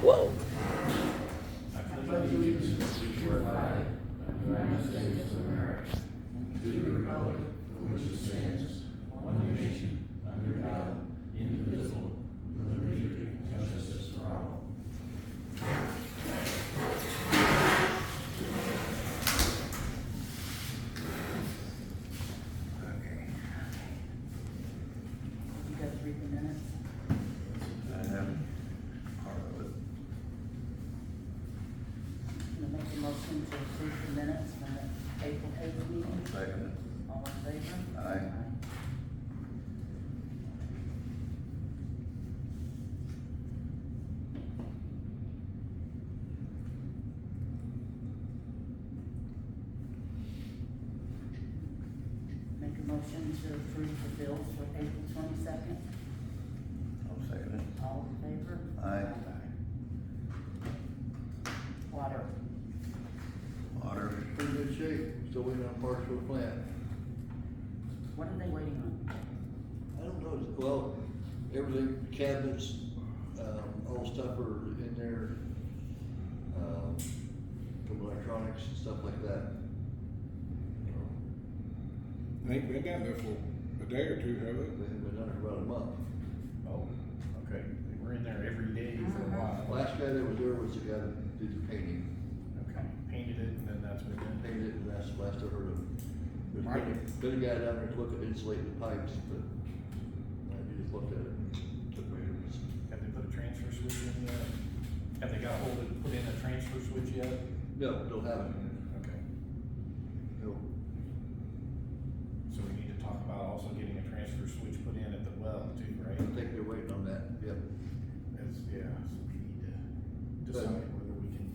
Whoa. I pledge allegiance to the flag of the United States of America, to the republic for which it stands, one nation, under God, indivisible, with liberty and justice for all. Okay. You guys read the minutes? I have part of it. I'm gonna make a motion to approve the minutes from the April 8th meeting. Second. All in favor? Aye. Make a motion to approve the bills for April 22nd. I'll second it. All in favor? Aye. Water. Water. Pretty good shape, still waiting on parts for the plant. What are they waiting on? I don't know, well, everything, cabinets, all stuff are in there, from electronics and stuff like that. They've been down there for a day or two, have They they? haven't been done for about a month. Oh, okay, we're in there every day for a while. Last guy that was there was the guy that did the painting, Okay, painted it and then that's been done. painted it, and that's the last I heard of. There's Mike? been a guy down there to look at insulating the pipes, but he just looked at it, took measurements. Have they put a transfer switch in yet? Have they got a hold of, put in a transfer switch yet? No, don't have it. Okay, No. so we need to talk about also getting a transfer switch put in at the well too, right? I think they're waiting on that, yep. That's, yeah, so we need to decide whether we can,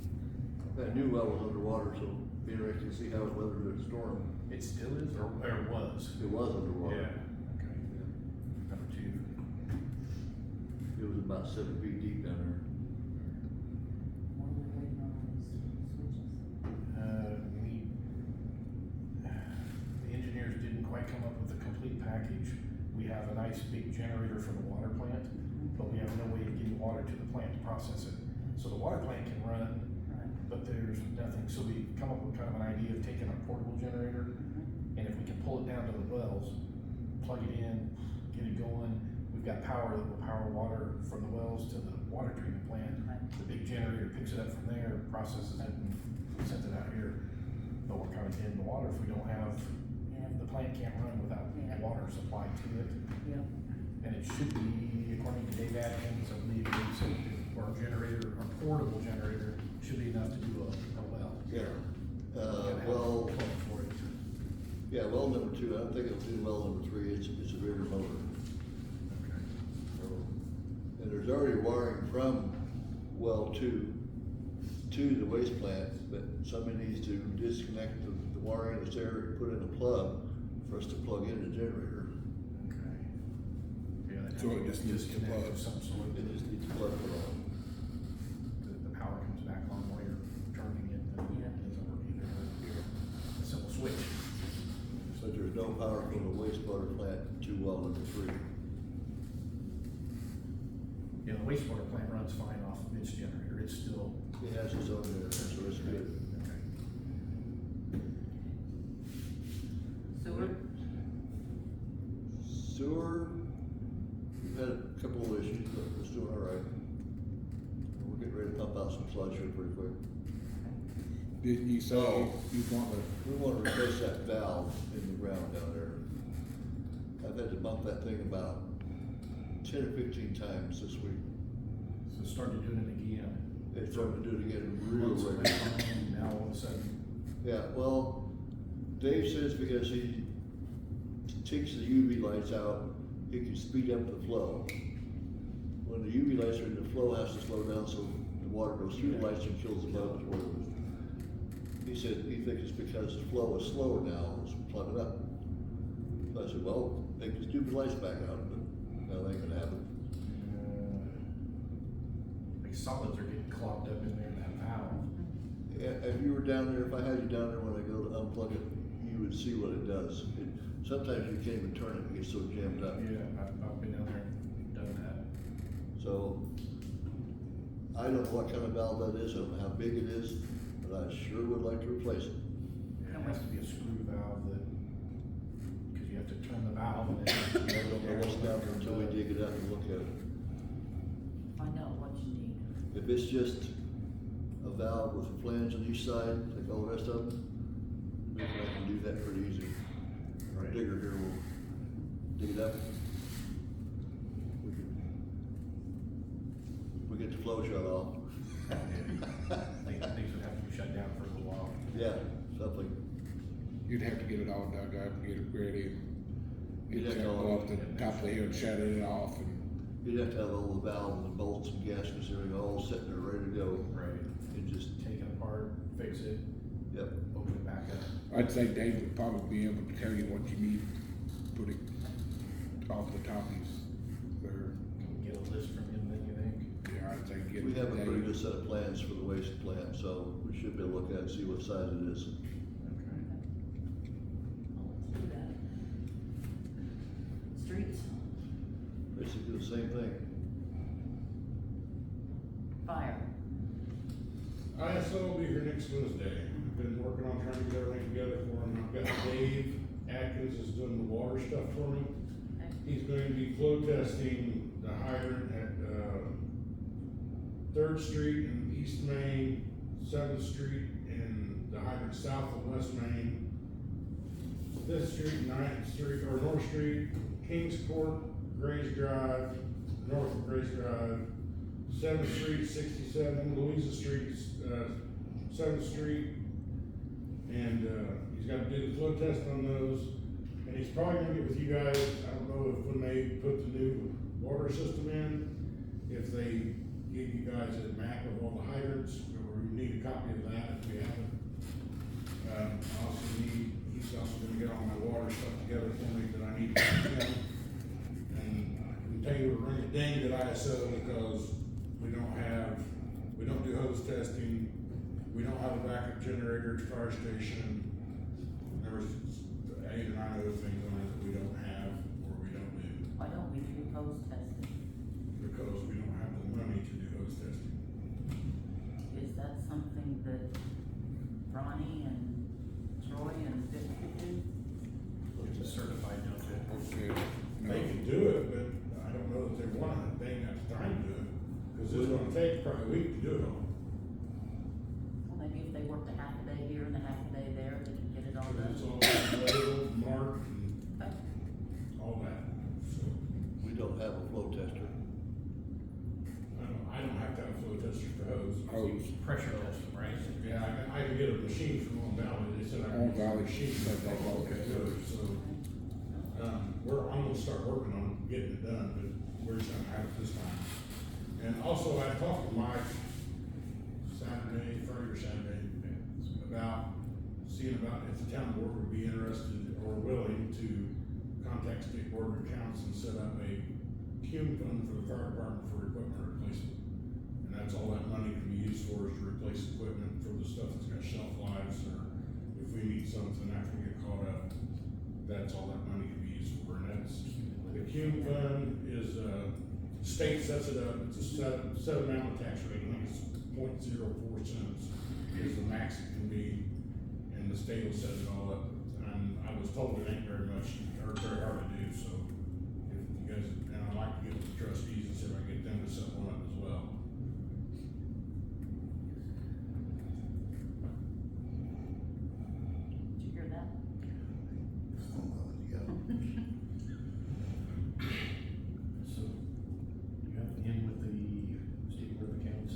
That new well was underwater, so it'd be interesting to see how it weathered the storm. it still is or was? It was underwater. Yeah, okay. Number two. It was about 7 feet deep down there. What are we waiting on these switches? We need, the engineers didn't quite come up with a complete package. We have a nice big generator for the water plant, but we have no way of getting water to the plant to process it. So the water plant can run, Right. but there's nothing, so we come up with kind of an idea of taking a portable generator, and if we can pull it down to the wells, plug it in, get it going, we've got power that will power water from the wells to the water treatment plant. Right. The big generator picks it up from there, processes it, and sends it out here. But we're kind of in the water if we don't have, Yeah. the plant can't run without Yeah. water supply to it. Yep. And it should be, according to Dave Atkins, I believe, he said, our generator, our portable generator, should be enough to do a well. Yeah. Gotta have Well, a plug for it. yeah, well number 2, I don't think it'll do well number 3, it's a bigger motor. Okay. So, and there's already wiring from well 2 to the waste plant, but somebody needs to disconnect the wiring that's there and put in a plug for us to plug in the generator. Okay. Yeah, that So it just needs to disconnect plug. of some sort. It just needs to plug it on. The power comes back on while you're charging it, and Yeah. it doesn't work either. A simple switch. So there's no power from the wastewater plant to well number 3. Yeah, the wastewater plant runs fine off of its generator, it's still. It has its own generator, so it's good. Okay. Sewer? Sewer, we've had a couple of issues, but it's doing all right. We're getting ready to pump out some sludge here pretty quick. Did you say Oh. you want to, We want to replace that valve in the ground down there. I've had to bump that thing about 10 or 15 times this week. So started doing it again. It's starting to do it again real Once it went regular. on, now all of a sudden, Yeah, well, Dave says because he takes the UV lights out, it can speed up the flow. When the UV lights are in, the flow has to slow down so the water goes through the lights and kills the bugs. He said he thinks it's because the flow is slower now, it's plugging up. So I said, well, take the stupid lights back out, but now that ain't gonna happen. like solids are getting clogged up in there in that valve. Yeah, if you were down there, if I had you down there when I go to unplug it, you would see what it does. Sometimes you can't even turn it, it gets so jammed up. Yeah, I've been down there and done that. So I don't know what kind of valve that is, I don't know how big it is, but I sure would like to replace it. It has to be a screw valve that, cause you have to turn the valve and then. I don't know what's down there until we dig it up and look at it. Find out what you need. If it's just a valve with a flange on each side, like all the rest of them, maybe I can do that pretty easy. Our digger here will dig it up. We get the flow shut off. Things would have to be shut down for a little while. Yeah, something. You'd have to get it all dug up, get it ready. You'd You'd have have to to go up to the top of the hill and shut it off and. You'd have to have all the valves and bolts and gaskets and everything all sitting there ready to go. Right. And just, Take it apart, fix it, yep. open it back up. I'd say Dave would probably be able to tell you what you need, put it off the top of his, there. Can we get a list from him then, you think? Yeah, I'd say get. We have a pretty Dave. good set of plans for the waste plant, so we should be able to look at it and see what size it is. Okay. Well, let's do that. Streets, Basically the same thing. fire. ISO will be here next Wednesday. I've been working on trying to get everything together for him. I've got Dave Atkins is doing the water stuff for me. Okay. He's going to be flow testing the hydrant at, 3rd Street and East Main, 7th Street and the hydrant south of West Main, 5th Street, 9th Street, or North Street, Kings Court, Grays Drive, north of Grays Drive, 7th Street, 67, Louisa Street, 7th Street. And, he's gotta do the flow test on those. And he's probably gonna get with you guys, I don't know if when they put the new water system in, if they give you guys a map of all the hydrants, or we need a copy of that if we have it. He's also gonna get all my water stuff together for me that I need to him. And I can tell you we're running dang at ISO because we don't do hose testing, we don't have a backup generator at the fire station. There was 8 or 9 other things on it that we don't have or we don't do, Why don't we do hose testing? because we don't have the money to do hose testing. Is that something that Ronnie and Troy and Vic could do? It's a certified, don't it? Okay, no. They can do it, but I don't know that they want it, they ain't got the time to do it, cause it's gonna take probably a week to do it all. Well, maybe if they worked a half a day here and a half a day there, they could get it all But it's done. all labeled, marked, and Okay. all that, so. We don't have a flow tester. I don't have to have a flow tester for hose. Hose. Pressure test, right? Yeah, I can get a machine from Long Valley, they said I Long can use a Valley, machine, but but they I'll won't look at do it. it, so. I'm gonna start working on getting it done, but we're just gonna have it this time. And also, I talked to Mike Friday or Saturday, about seeing about if the town board would be interested or willing to contact state board of accounts and set up a cume fund for the fire department for equipment replacement. And that's all that money can be used for, is to replace equipment for the stuff that's got shelf lives, or if we need something after we get caught up, that's all that money can be used for. And that's, the cume fund is, state sets it up, it's a set amount of tax rate, I think it's 0.04 cents is the max it can be, and the state will set it all up. And I was told it ain't very much, or very hard to do, so if you guys, and I'd like to get with the trustees and see if I can get them to set one up as well. Did you hear that? So, you have in with the state board of accounts,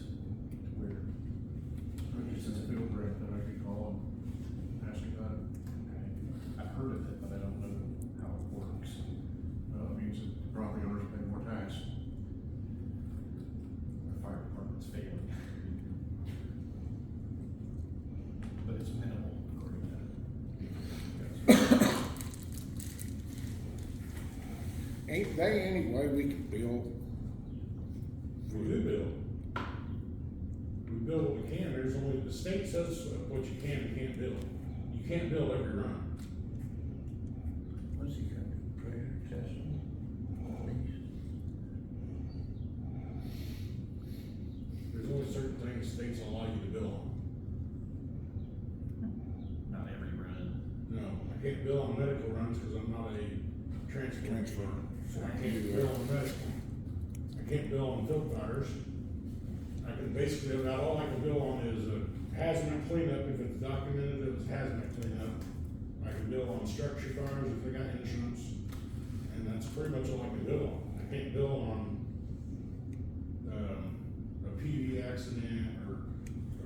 where, it's a field rep that I could call and ask about it. Okay. I've heard of it, but I don't know how it works. It means that the property owners pay more tax. The fire department's failing. But it's minimal, according to that. Ain't there any way we can build? We do build. We build what we can, there's only, the state says what you can and can't build. You can't build every run. What's he got, pressure testing? There's only states allow you to bill on. Not every run. No, I can't bill on medical runs because I'm not a transfer. So I can't bill on medical. I can't bill on field fires. I can basically, about all I can bill on is a hazmat cleanup if it's documented it was hazmat cleanup. I can bill on structure fires if they got insurance, and that's pretty much all I can bill on. I can't bill on, a PV accident or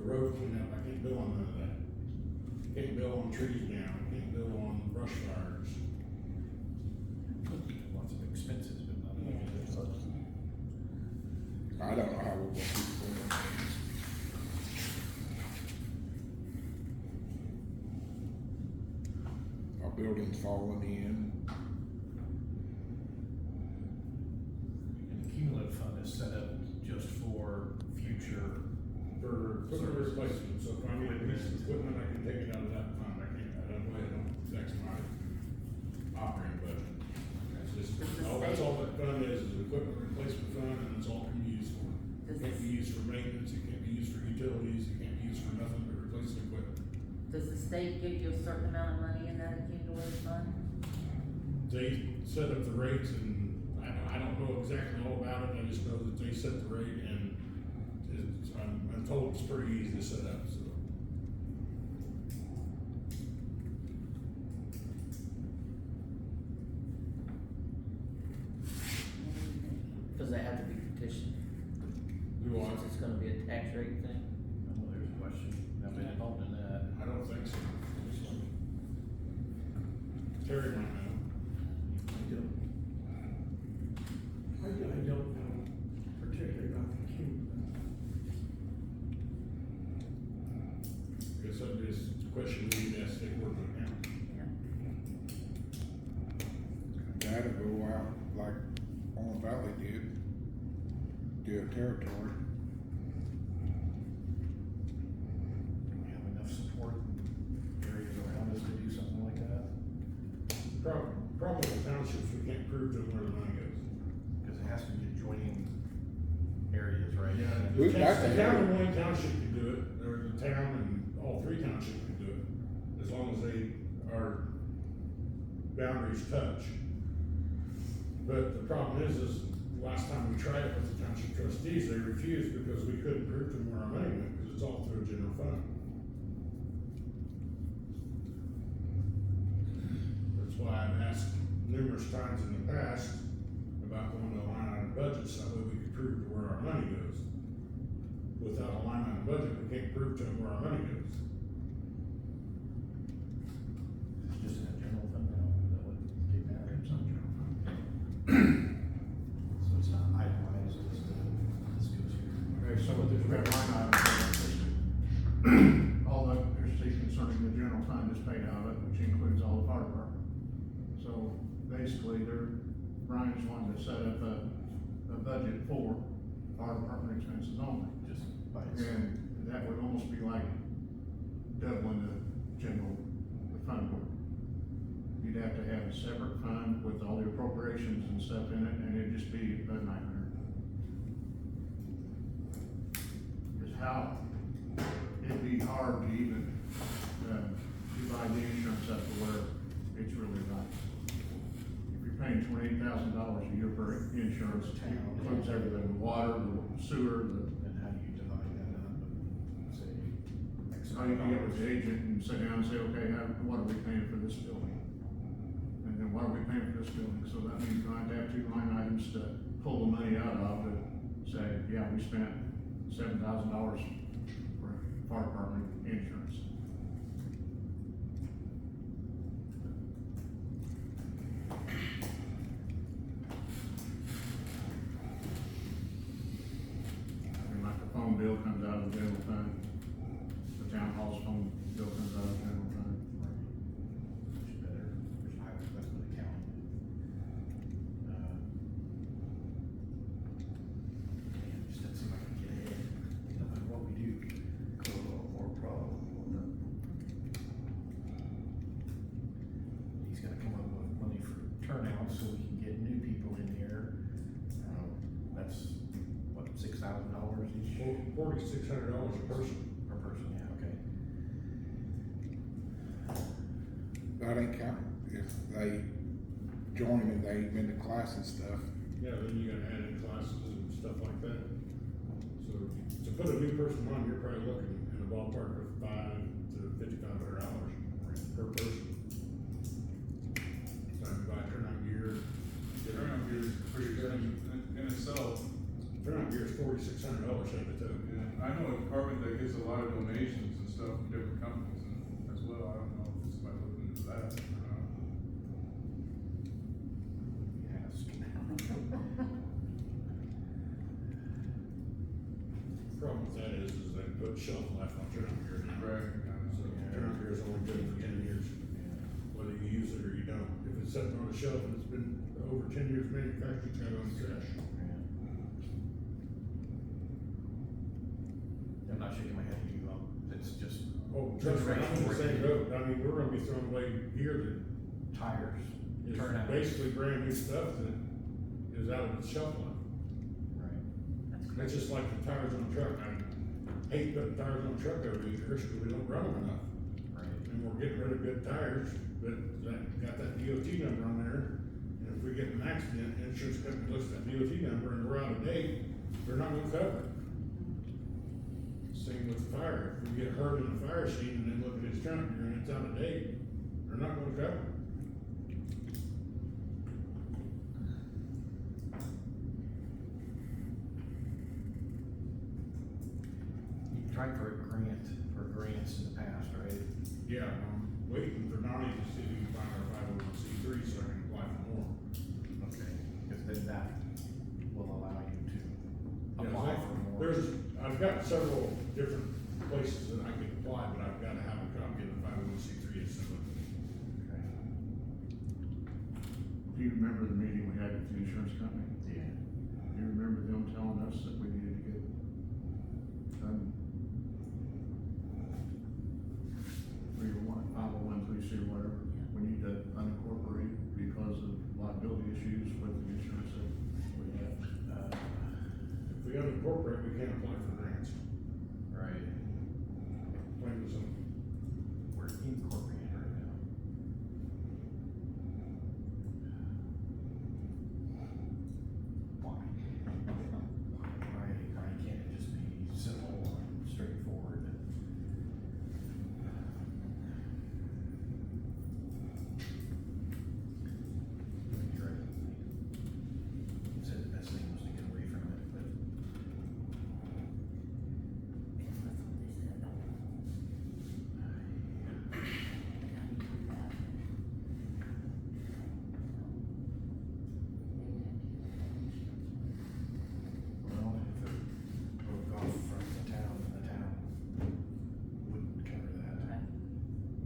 a road cleanup, I can't bill on none of that. Can't bill on trees down, can't bill on brush fires. Lots of expenses, but not. I don't know how we want people doing it. Our building's falling in. And the cumulative fund is set up just for future. For equipment replacement, so if I need a piece of equipment, I can take it out of that fund, I can't, I don't, affects my operating budget. That's just, that's all that fund is equipment replacement fund, and it's all can be used for. It can't be used for maintenance, it can't be used for utilities, it can't be used for nothing but replacing equipment. Does the state give you a certain amount of money in that accumulated fund? They set up the rates, and I don't know exactly all about it, I just know that they set the rate, and it's, I'm told it's pretty easy to set up, so. Does that have to be petitioned? Do I? Since it's gonna be a tax rate thing? Well, there's a question. I've been involved in that. I don't think so. Terry might know. I don't know particularly about the queue. Guess that is a question we need to ask state board of accounts. Yeah. That'll go out like on Valley did, their territory. Do we have enough support in areas around us to do something like that? Problem with townships, we can't prove to them where the money goes. Because it has to be adjoining areas, right? We've got The to town have of it. Wayne Township can do it, or the town and all three townships can do it, as long as they are boundaries touch. But the problem is last time we tried it with the township trustees, they refused because we couldn't prove to them where our money went, because it's all through a general fund. That's why I've asked numerous times in the past about going to a line item budget, so that way we could prove to where our money goes. Without a line item budget, we can't prove to them where our money goes. It's just in a general fund now, that would get that. It's on general fund. So it's not itemized, it's this goes here. Okay, so there's red line items that are listed. All the, there's the concerning the general fund is paid out of it, which includes all the fire department. So basically, Brian's wanted to set up a budget for fire department expenses only. Just by itself. And that would almost be like doubling the general fund board. You'd have to have a separate fund with all the appropriations and stuff in it, and it'd just be a nightmare. Cause how, it'd be hard to even, divide the insurance up to where it's really right. If you're paying $28,000 a year for insurance, it includes everything, the water, the sewer, And how do you divide that up? Say, X how you can get with the amount of dollars. agent and sit down and say, okay, what are we paying for this building? And then what are we paying for this building? So that means you're going to have two line items to pull the money out of to say, yeah, we spent $7,000 for fire department insurance. And like the phone bill comes out of the general fund, the town hall's phone bill comes out of the general fund. Much better, there's a highway investment account. Man, just doesn't seem like we get ahead, no matter what we do. More problem. He's gotta come up with money for turnout so we can get new people in here. That's what, $6,000 each $4,600 a person. Per person, yeah, okay. That ain't counting if they join and they ain't been to class and stuff. Yeah, then you gotta add in classes and stuff like that. So to put a new person on, you're probably looking in the ballpark of $500 to $5,500 per person. So I buy turnout gear. Turnout gear is pretty good in itself. Turnout gear is $4,600 at the top. Yeah, I know a department that gets a lot of donations and stuff from different companies as well. I don't know if somebody looking into that. Problem with that is they put shelf life on turnout gear now. Right. So turnout gear is only good for 10 years, whether you use it or you don't. If it's sitting on a shelf and it's been over 10 years manufactured, it's gotta go in the trash. I'm not shaking my head at you, it's just Oh, trust me, I'm on the same boat. I mean, we're gonna be throwing away gear tires, that is turnout. basically brand new stuff that is out of its shelf life. Right. It's just like the tires on a truck. I hate putting tires on a truck every year because we don't run them enough. Right. And we're getting rid of good tires, but that got that DOT number on there. And if we get in an accident, insurance company looks at that DOT number and we're out of date, they're not gonna cover it. Same with the fire. If we get hurt in a fire scene and then look at his trunk and it's out of date, they're not gonna cover it. You tried for grants in the past, right? Yeah, I'm waiting for Donnie to see if he can find our 501c3 so I can apply for more. Okay. Cause then that will allow you to Yeah, apply for more. I've got several different places that I can apply, but I've gotta have a copy of the 501c3 and send it. Okay. Do you remember the meeting we had with the insurance company? Yeah. Do you remember them telling us that we needed to get done? 501(c)(3) or whatever, we need to unincorporate because of liability issues with the insurance that we have. If we unincorporate, we can't apply for grants. Right. Plain and simple. We're incorporated right now. Why? Why can't it just be simple and straightforward? You're right. You said the best thing was to get away from it, but. Well, if it broke off from the town wouldn't cover that. Right.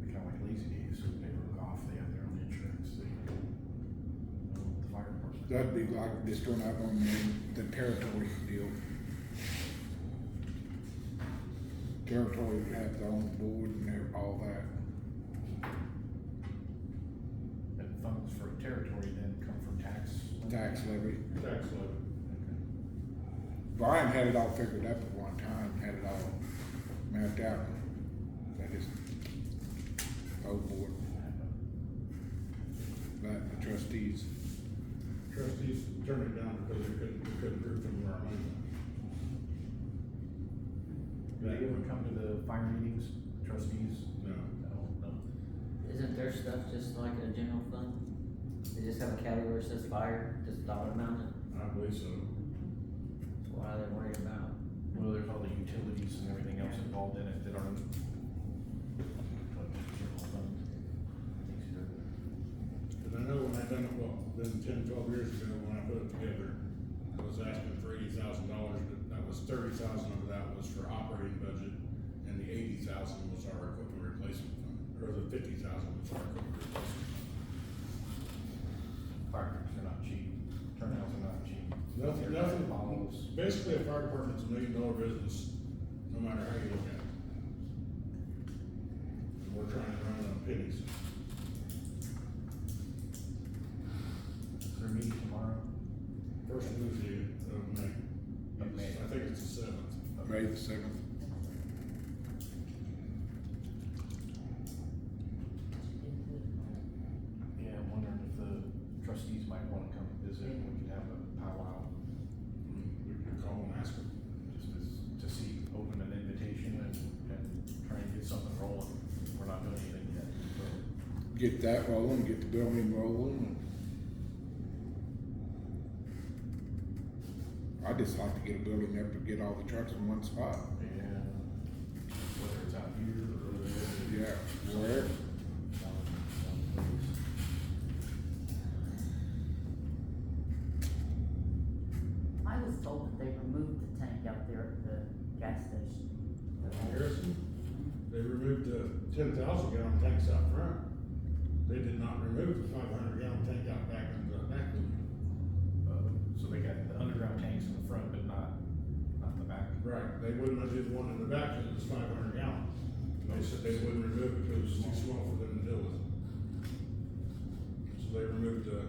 They're kinda like Lazy Days, so if they broke off, they have their own insurance, the fire department. That'd be like just going out on the territory deal. Territory would have their own board and all that. And funds for territory then come from tax. Tax levy. Tax levy. Brian had it all figured up at one time, had it all mapped out. That is old board. That the trustees. Trustees turned it down because we couldn't prove them our money. Do they ever come to the fire meetings, trustees? No. No. Isn't their stuff just like a general fund? They just have a category that says fire, just dollar amount, I believe so. that's why they're worried about. Well, there's all the utilities and everything else involved in it that aren't. General fund. Cause I know when I done it, well, been 10, 12 years ago, when I put it together, I was asking for $80,000, but that was 30,000 of that was for operating budget, and the 80,000 was our equipment replacement fund, or the 50,000 was our equipment replacement fund. Fire trucks are not cheap, turnouts are not cheap. Nothing, Bottles. basically a fire department's $1 million business, no matter how you look at it. And we're trying to run it on pennies. Is there a meeting tomorrow? First Wednesday of May. Of May. I think it's the 7th. May Ray the 7th. Yeah, I'm wondering if the trustees might wanna come visit, and we could have a powwow, We can call and ask them. just to see, open an invitation and try and get something rolling. We're not doing anything yet, so. Get that rolling, get the building rolling. I just like to get a building up and get all the trucks in one spot. Yeah. Whether it's out here or whether it's. Yeah, where? I was told that they removed the tank out there at the gas station. Harrison, they removed the 10,000 gallon tanks out front. They did not remove the 500 gallon tank out back in the back. So they got the underground tanks in the front, but not the back. Right, they wouldn't have did one in the back that was 500 gallon. They said they wouldn't remove it because it was too small for them to deal with. So they removed the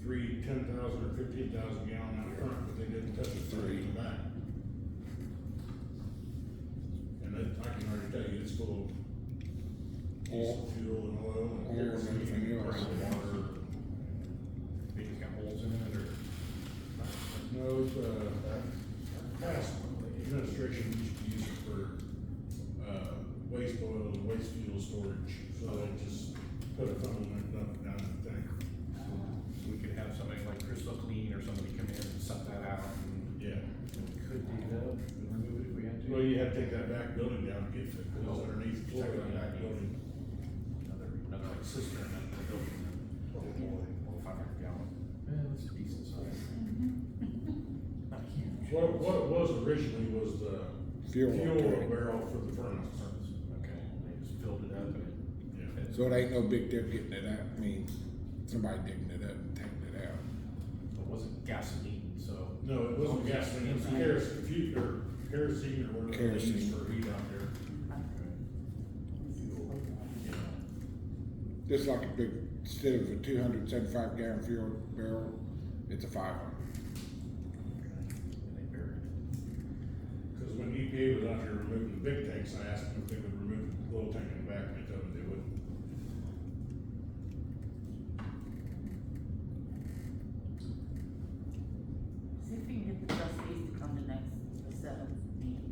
10,000 or 15,000 gallon out front, but they didn't touch the 3 in the back. And I can already tell you, it's full of diesel fuel and oil and Oil and everything else. Water. They just got holes in it, or? No, past administration used to use it for, waste oil and waste fuel storage, so they just put a funnel and dump it down in the tank. We could have somebody like Crystal Clean or somebody come in and suck that out, and Yeah. we could dig it up and remove it if we had to. Well, you have to take that back building down to get it, because it's underneath the floor of that building. Another like cistern in the building, or 500 gallon. Yeah, that's a decent size. Not huge. What it was originally was the Fuel fuel tank. barrel for the furnace. Okay, they just filled it up and Yeah. So it ain't no big deal getting it out. I mean, somebody digging it up and taking it out. it wasn't gasoline, so. No, it wasn't gasoline, it was kerosene, or whatever they use Kerosene. for heat out there. Yeah. Just like a big, instead of a 275 gallon fuel barrel, it's a 500. And they buried it. Because when EPA was out here removing the big tanks, I asked them if they would remove the little tank in the back, and they told me they wouldn't. See if you can get the trustees to come to the 7th meeting.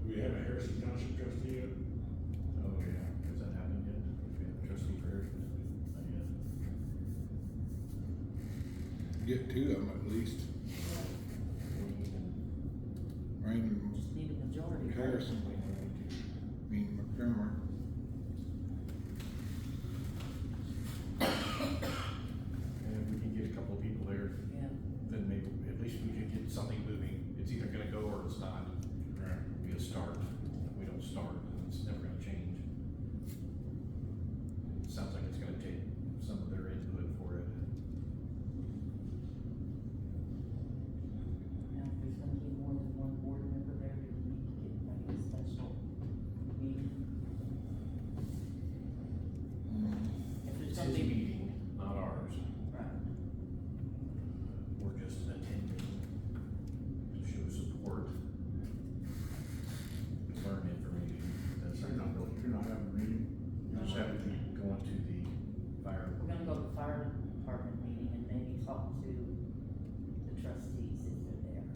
Do we have a Harrison Township trustee yet? Oh, yeah, has that happened yet? We have a trustee for Harrison? Not yet. Get 2 of them at least. Rain Just need a majority. and Harrison. I mean, Montgomery. And if we can get a couple of people there, Yeah. then maybe, at least we could get something moving. It's either gonna go or it's not. Right. We gotta start. If we don't start, then it's never gonna change. It sounds like it's gonna take some of their input for it. Now, if there's gonna be more than one board member there, do we need to get like a special meeting? If there's It's gonna his be, meeting, not ours. right, We're just attending to show support, learn information. That's You're not having a meeting? You just have to be going to the fire. we're gonna go to the fire department meeting and maybe talk to the trustees if they're there.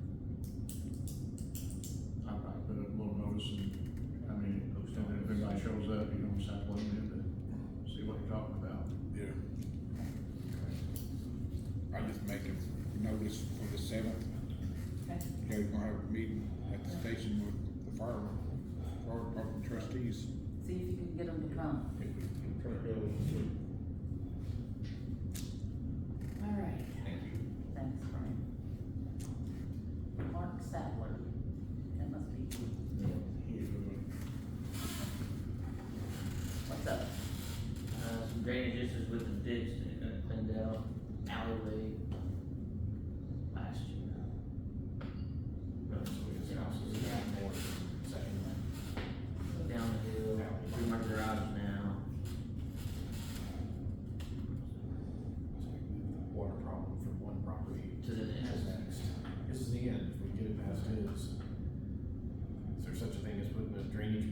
I put a little notice and, I mean, and then if anybody shows up, you don't just have to let them in to see what you're talking about. Yeah. I just make a notice for the 7th. Okay. You guys gonna have a meeting at the station with the fire department trustees. See if you can get them to come. Try to go this week. All right. Thank you. Thanks, Brian. Mark Sadler, that must be you. What's up? Some drainage issues with the ditch that got cleaned out, alleyway last year. So his house is more second. Down the hill, through my garage now. Water problem from one property To the to the next. next. This is the end, if we get it past his.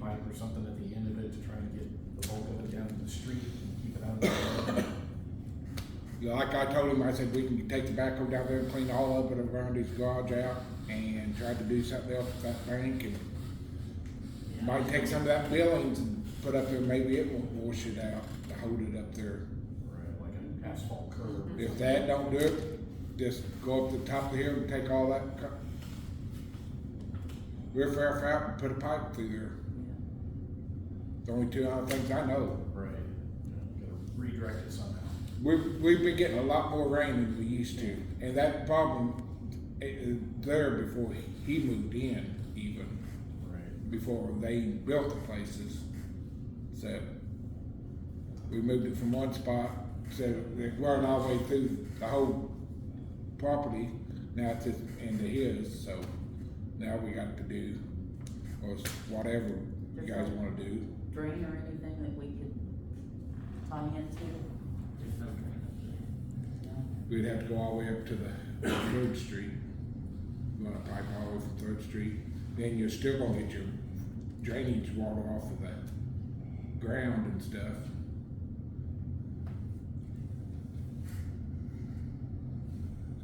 pipe or something at the end of it to try and get the bulk of it down to the street and keep it out of the road. Yeah, like I told him, I said, we can take the backhoe down there and clean all of it around his garage out and try to do something else with that bank and might take some of that billings and put up there, maybe it won't wash it out to hold it up there. Right, like an asphalt curb. If that don't do it, just go up to the top of the hill and take all that riffraff out and put a pipe through there. The only two other things I know. Right, gotta redirect it somehow. We've been getting a lot more rain than we used to, and that problem there before he moved in even. Right. Before they built the places. So we moved it from one spot, so it run all the way through the whole property. Now it's just into his, so now we got to do or whatever you guys want to do. Drain or anything that we could tie into? There's no drain up there. No? We'd have to go all the way up to the 3rd Street. Run a pipe all the way from 3rd Street. Then you're still gonna get your drainage water off of that ground and stuff.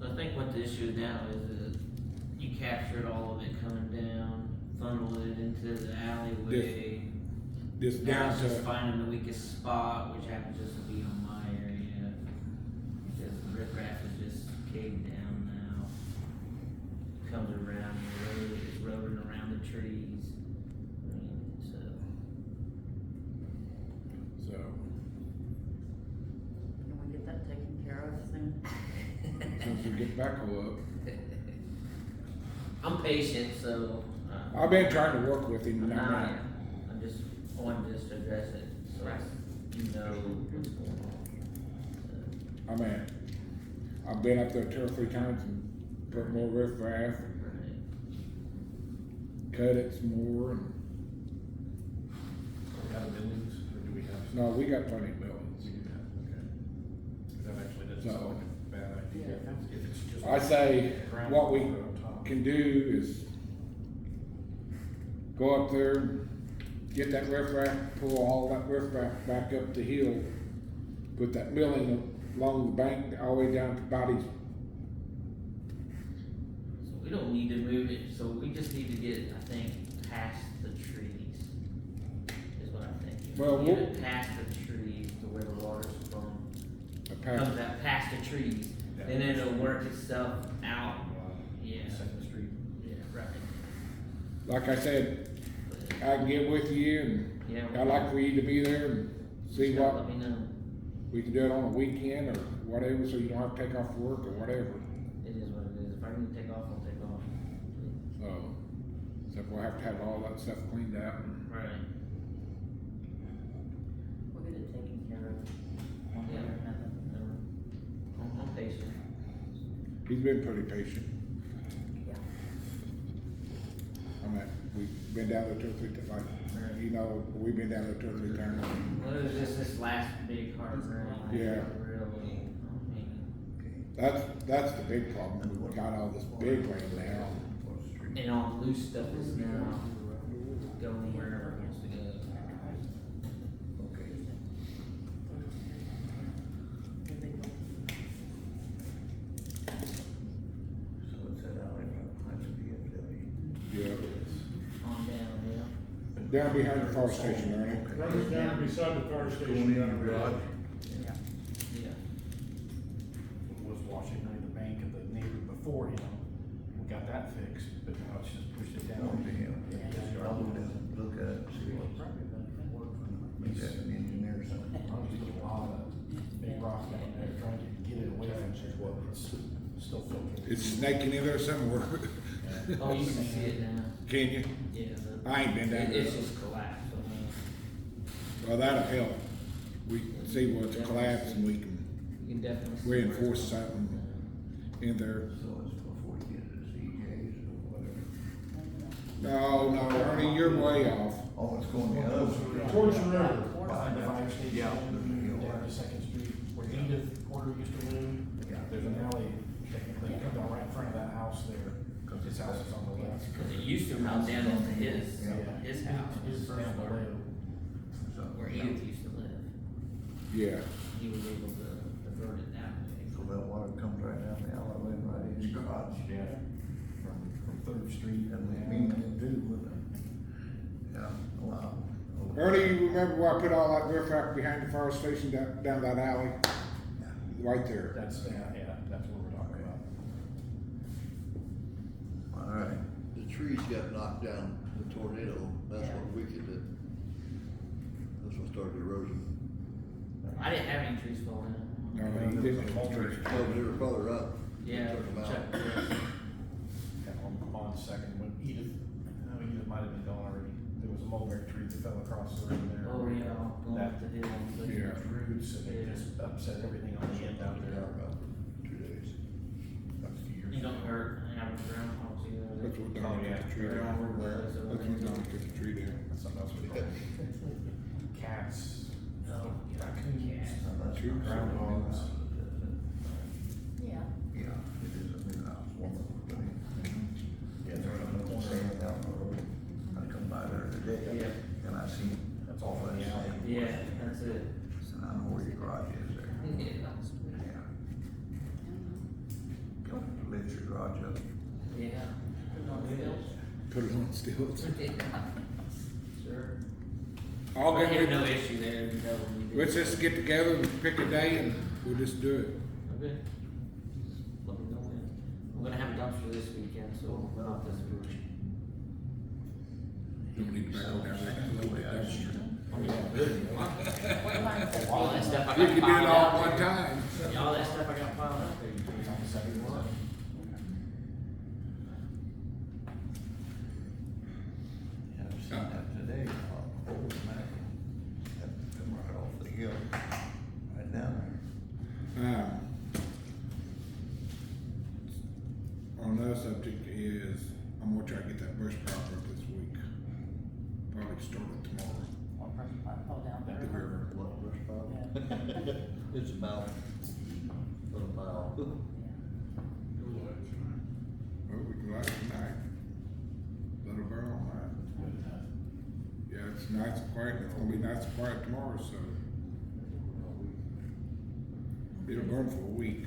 So I think what the issue now is that you captured all of it coming down, funneled it into the alleyway. Just Now down it's just to, finding the weakest spot, which happens just to be on my area. Because the riprap is just caved down now. Comes around the road, it's rolling around the trees. I mean, so, so, Can we get that taken care of soon? since we get backhoe up. I'm patient, so. I've been trying to work with him, I'm and I'm not, not. I'm just wanting just to address it, so you know what's going on. I mean, I've been up there 2 or 3 times and put more riffraff, Right. cut it some more, and, Do we have buildings, or do we have? no, we got plenty of buildings. We do have, okay. That actually doesn't So- sound like a bad idea, if it's just. I say, ground what we water on top. can do is go up there, get that riffraff, pull all that riffraff back up the hill, put that milling along the bank all the way down to Body's. So we don't need to move it, so we just need to get, I think, past the trees, is what I'm thinking. Well, Get we'll- it past the trees to where the water's from, Past, comes out past the trees, and then it'll work itself out. Yeah. Second Street. Yeah, right. like I said, I can get with you, and Yeah. I'd like for you to be there and see Just what, Let me know. we can do it on a weekend or whatever, so you don't have to take off work or whatever. It is what it is. If I need to take off, I'll take off. So we'll have to have all that stuff cleaned out. Right. We'll get it taken care of one way or another. I'm patient. He's been pretty patient. Yeah. I mean, we've been down there 2 or 3 times, like, you know, we've been down there 2 or 3 times. Well, it was just this last big hard rain. Yeah. Really, I mean, That's the big problem, we've got all this big rain now. and all the loose stuff is now going wherever it wants to go. So it's that alley behind the VFW. Yeah, On down, yeah. down behind the fire station, Ernie. Runs down beside the fire station down the road. Yeah. Was washing under the bank of the neighbor before, we got that fixed, but now it's just pushed it down. I'll go down and look at it, see what's, maybe that's an engineer or something. Probably just a lot of big rock down there, trying to get it away from it, well, it's still filtered. It's snaking in there somewhere. Oh, you can see it now. Can you? Yeah. I ain't been down It's there. just collapsed. I mean, Well, that'll help. We can see what's collapsed and we can you can definitely see. reinforce something in there. So it's before you get to the CJs or whatever. No, Ernie, you're way off. Oh, it's going the other way. Towards the river. Behind the fire station, Yeah. down to Second Street, where Edith Porter used to live. Yeah. There's an alley, technically, it comes out right in front of that house there. Cause His house is on the left. Cause it used to run down into his house, His his down first below. floor, So, where Edith used to live. Yeah, He was able to divert it that way. so that water comes right down the alleyway, right in his garage. Yeah, from Third Street. And we mean it too, wouldn't it? Yeah, wow. Ernie, you remember where I put all that riffraff behind the fire station down that alley? Right there. That's, yeah, that's what we're talking about. All right. The trees got knocked down in the tornado, that's what weakened it. That's what started erosion. I didn't have any trees falling in. No, he didn't. Oh, they were farther up. Yeah, Took 'em out. Chuck, yes. Yeah, on the second, when Edith might have been gone already, there was a mulberry tree that fell across the road there. Oh, yeah, going up the hill. That Yeah. roots, and it just upset everything on the end out Down there. about 2 days. That was a few years You ago. don't hurt having groundhogs either. That's what Oh, Don yeah, took the tree they're down. all everywhere. That's when Don took the tree down. That's something else we call cats, Oh, yeah. raccoons, True. groundhogs. Yeah. Yeah, it is a new house, one of them. Yeah, they're on the corner. Staying down the road. I come by there today. Yeah. And I see. That's all from the alley. Yeah, that's it. So I know where your garage is there. Yeah. Yeah. Lift your garage up. Yeah. Put it on wheels. Put it on stilts. Sure. I'll I get have with no issue there, you know, when you do. Let's just get together and pick a day and we'll just do it. Okay. Let me know when. I'm gonna have a dumpster this weekend, so not this week. Don't need to back down there. All that stuff I We got can do it piled all up at one there. time. Yeah, all that stuff I got piled up there, you put it on the second one. Yeah, I've seen that today, old man, had to come right off the hill, right down there. On another subject is, I'm gonna try to get that brush pile up this week. Probably start it tomorrow. Oh, down At the there. river. What, brush pile? It's about, what a pile. Well, we can light it tonight. Let it burn all night. Yeah, it's nice and quiet. It's gonna be nice and quiet tomorrow, so. It'll burn for a week.